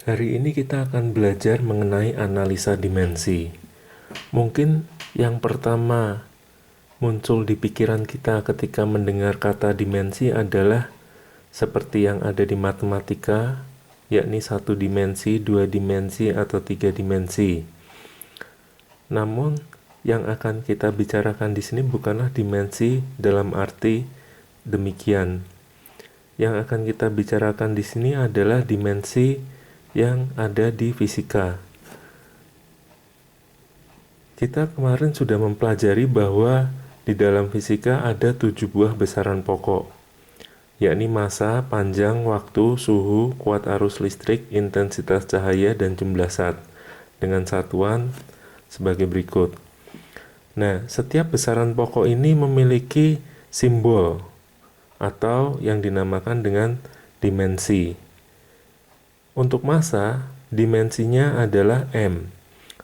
Hari ini kita akan belajar mengenai analisa dimensi. Mungkin yang pertama muncul di pikiran kita ketika mendengar kata dimensi adalah seperti yang ada di matematika, yakni 1 dimensi, 2 dimensi, atau 3 dimensi. Namun, yang akan kita bicarakan di sini bukanlah dimensi dalam arti demikian. Yang akan kita bicarakan di sini adalah dimensi yang ada di fisika. Kita kemarin sudah mempelajari bahwa di dalam fisika ada 7 buah besaran pokok, yakni massa, panjang, waktu, suhu, kuat arus listrik, intensitas cahaya, dan jumlah zat, dengan satuan sebagai berikut. Nah, setiap besaran pokok ini memiliki simbol atau yang dinamakan dengan dimensi. Untuk massa, dimensinya adalah M,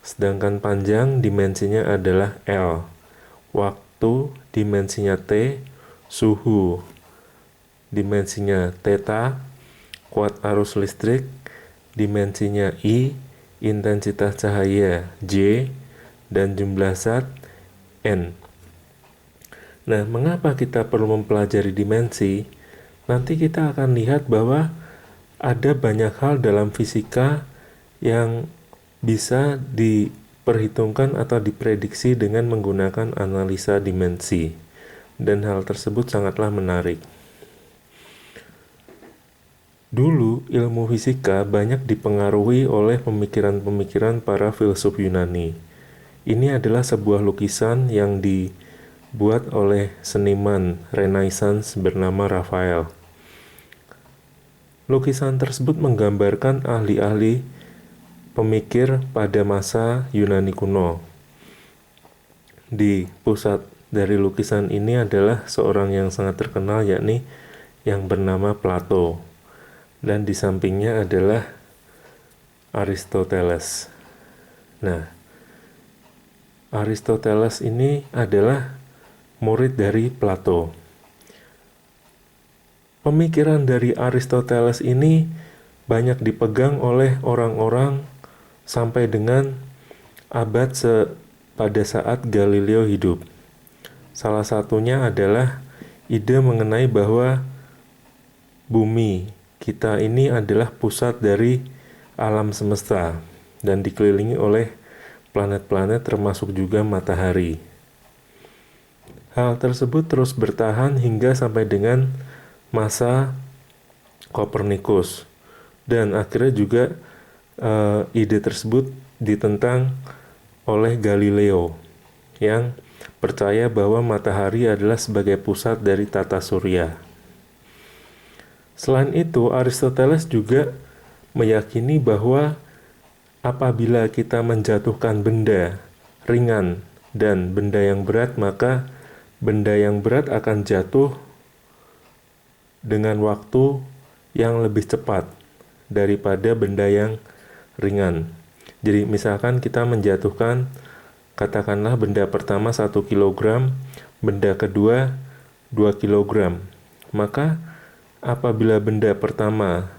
sedangkan panjang dimensinya adalah L, waktu dimensinya T, suhu dimensinya theta, kuat arus listrik dimensinya I, intensitas cahaya J, dan jumlah zat N. Nah, mengapa kita perlu mempelajari dimensi? Nanti kita akan lihat bahwa ada banyak hal dalam fisika yang bisa diperhitungkan atau diprediksi dengan menggunakan analisa dimensi, dan hal tersebut sangatlah menarik. Dulu, ilmu fisika banyak dipengaruhi oleh pemikiran-pemikiran para filsuf Yunani. Ini adalah sebuah lukisan yang dibuat oleh seniman Renaissance bernama Raphael. Lukisan tersebut menggambarkan ahli-ahli pemikir pada masa Yunani kuno. Di pusat dari lukisan ini adalah seorang yang sangat terkenal, yakni yang bernama Plato. Dan di sampingnya adalah Aristoteles. Nah, Aristoteles ini adalah murid dari Plato. Pemikiran dari Aristoteles ini banyak dipegang oleh orang-orang sampai dengan abad pada saat Galileo hidup. Salah satunya adalah ide mengenai bahwa bumi kita ini adalah pusat dari alam semesta dan dikelilingi oleh planet-planet termasuk juga matahari. Hal tersebut terus bertahan hingga sampai dengan masa Kopernikus, dan akhirnya juga ide tersebut ditentang oleh Galileo yang percaya bahwa matahari adalah sebagai pusat dari tata surya. Selain itu, Aristoteles juga meyakini bahwa apabila kita menjatuhkan benda ringan dan benda yang berat, maka benda yang berat akan jatuh dengan waktu yang lebih cepat daripada benda yang ringan. Jadi misalkan kita menjatuhkan, katakanlah benda pertama 1 kg, benda kedua 2 kg. Maka apabila benda pertama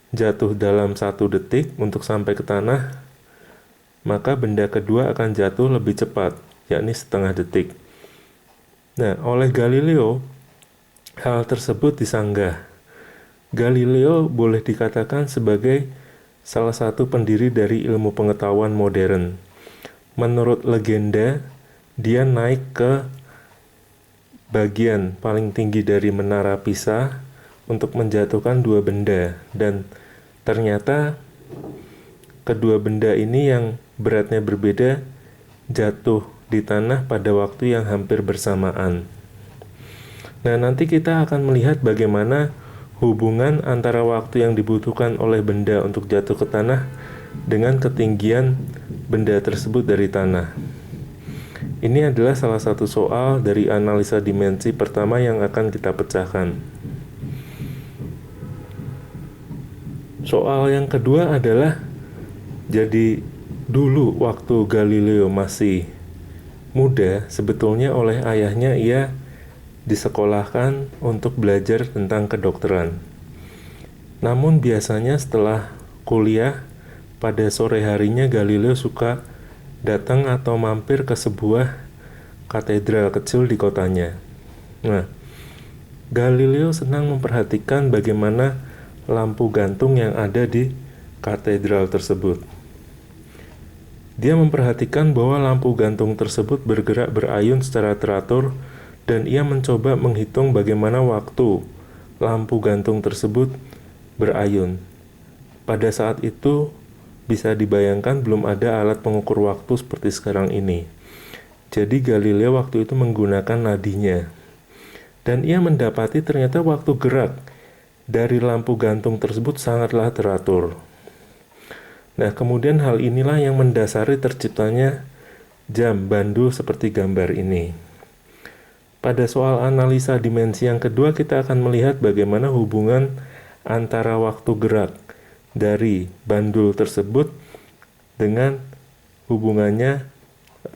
jatuh dalam 1 detik untuk sampai ke tanah, maka benda kedua akan jatuh lebih cepat, yakni setengah detik. Nah, oleh Galileo, hal tersebut disanggah. Galileo boleh dikatakan sebagai salah satu pendiri dari ilmu pengetahuan modern. Menurut legenda, dia naik ke bagian paling tinggi dari menara Pisa untuk menjatuhkan 2 benda, dan ternyata kedua benda ini yang beratnya berbeda jatuh di tanah pada waktu yang hampir bersamaan. Nah, nanti kita akan melihat bagaimana hubungan antara waktu yang dibutuhkan oleh benda untuk jatuh ke tanah dengan ketinggian benda tersebut dari tanah. Ini adalah salah satu soal dari analisa dimensi pertama yang akan kita pecahkan. Soal yang kedua adalah, jadi dulu waktu Galileo masih muda, sebetulnya oleh ayahnya ia disekolahkan untuk belajar tentang kedokteran. Namun biasanya setelah kuliah, pada sore harinya Galileo suka datang atau mampir ke sebuah katedral kecil di kotanya. Nah, Galileo senang memperhatikan bagaimana lampu gantung yang ada di katedral tersebut. Dia memperhatikan bahwa lampu gantung tersebut bergerak berayun secara teratur dan ia mencoba menghitung bagaimana waktu lampu gantung tersebut berayun. Pada saat itu, bisa dibayangkan belum ada alat pengukur waktu seperti sekarang ini. Jadi Galileo waktu itu menggunakan nadinya. Dan ia mendapati ternyata waktu gerak dari lampu gantung tersebut sangatlah teratur. Nah, kemudian hal inilah yang mendasari terciptanya jam bandul seperti gambar ini. Pada soal analisa dimensi yang kedua, kita akan melihat bagaimana hubungan antara waktu gerak dari bandul tersebut dengan hubungannya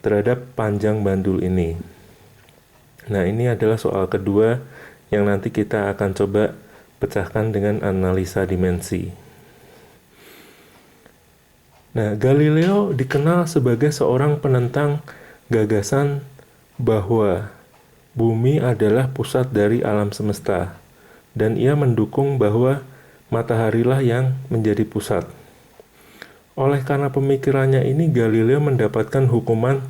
terhadap panjang bandul ini. Nah, ini adalah soal kedua yang nanti kita akan coba pecahkan dengan analisa dimensi. Nah, Galileo dikenal sebagai seorang penentang gagasan bahwa bumi adalah pusat dari alam semesta, dan ia mendukung bahwa mataharilah yang menjadi pusat. Oleh karena pemikirannya ini, Galileo mendapatkan hukuman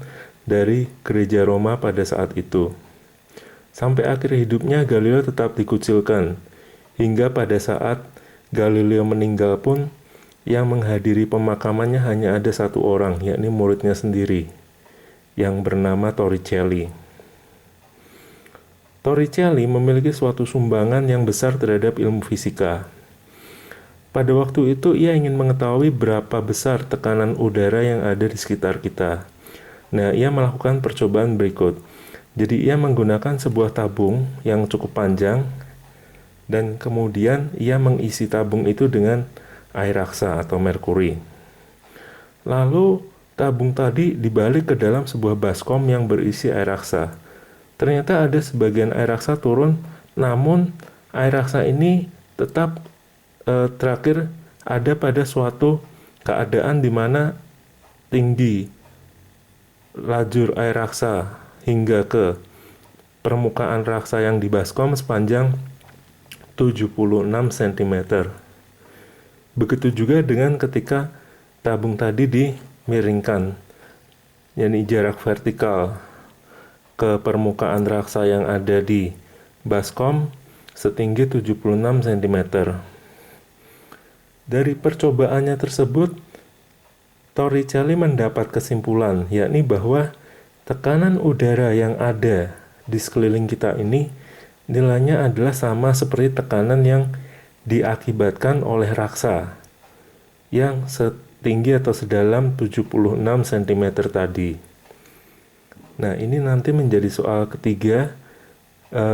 dari gereja Roma pada saat itu. Sampai akhir hidupnya, Galileo tetap dikucilkan, hingga pada saat Galileo meninggal pun, yang menghadiri pemakamannya hanya ada satu orang, yakni muridnya sendiri, yang bernama Torricelli. Torricelli memiliki suatu sumbangan yang besar terhadap ilmu fisika. Pada waktu itu ia ingin mengetahui berapa besar tekanan udara yang ada di sekitar kita. Nah, ia melakukan percobaan berikut. Jadi ia menggunakan sebuah tabung yang cukup panjang dan kemudian ia mengisi tabung itu dengan air raksa atau merkuri. Lalu tabung tadi dibalik ke dalam sebuah baskom yang berisi air raksa. Ternyata ada sebagian air raksa turun, namun air raksa ini tetap terakhir ada pada suatu keadaan di mana tinggi lajur air raksa hingga ke permukaan raksa yang di baskom sepanjang 76 cm. Begitu juga dengan ketika tabung tadi dimiringkan, yakni jarak vertikal ke permukaan raksa yang ada di baskom setinggi 76 cm. Dari percobaannya tersebut, Torricelli mendapat kesimpulan, yakni bahwa tekanan udara yang ada di sekeliling kita ini nilainya adalah sama seperti tekanan yang diakibatkan oleh raksa yang setinggi atau sedalam 76 cm tadi. Nah, ini nanti menjadi soal ketiga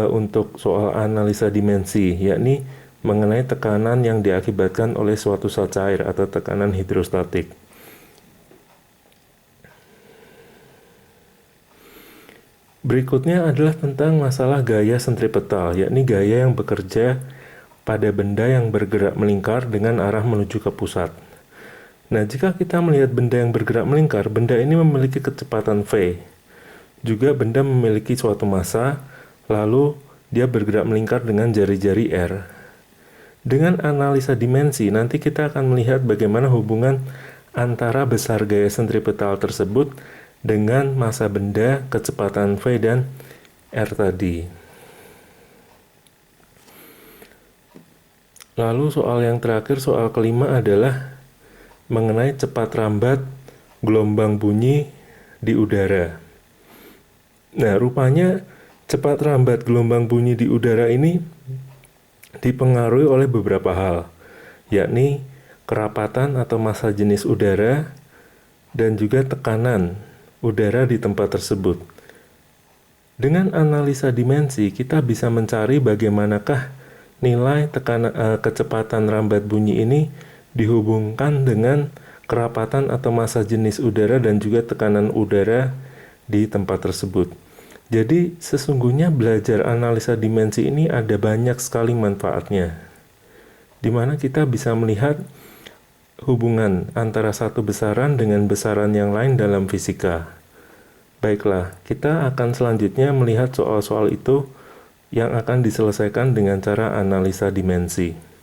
untuk soal analisa dimensi, yakni mengenai tekanan yang diakibatkan oleh suatu zat cair atau tekanan hidrostatik. Berikutnya adalah tentang masalah gaya sentripetal, yakni gaya yang bekerja pada benda yang bergerak melingkar dengan arah menuju ke pusat. Nah, jika kita melihat benda yang bergerak melingkar, benda ini memiliki kecepatan v. Juga benda memiliki suatu massa, lalu dia bergerak melingkar dengan jari-jari r. Dengan analisa dimensi, nanti kita akan melihat bagaimana hubungan antara besar gaya sentripetal tersebut dengan massa benda, kecepatan v dan r tadi. Lalu soal yang terakhir, soal kelima adalah mengenai cepat rambat gelombang bunyi di udara. Nah, rupanya cepat rambat gelombang bunyi di udara ini dipengaruhi oleh beberapa hal, yakni kerapatan atau massa jenis udara dan juga tekanan udara di tempat tersebut. Dengan analisa dimensi, kita bisa mencari bagaimanakah nilai kecepatan rambat bunyi ini dihubungkan dengan kerapatan atau massa jenis udara dan juga tekanan udara di tempat tersebut. Jadi sesungguhnya belajar analisa dimensi ini ada banyak sekali manfaatnya, di mana kita bisa melihat hubungan antara satu besaran dengan besaran yang lain dalam fisika. Baiklah, kita akan selanjutnya melihat soal-soal itu yang akan diselesaikan dengan cara analisa dimensi.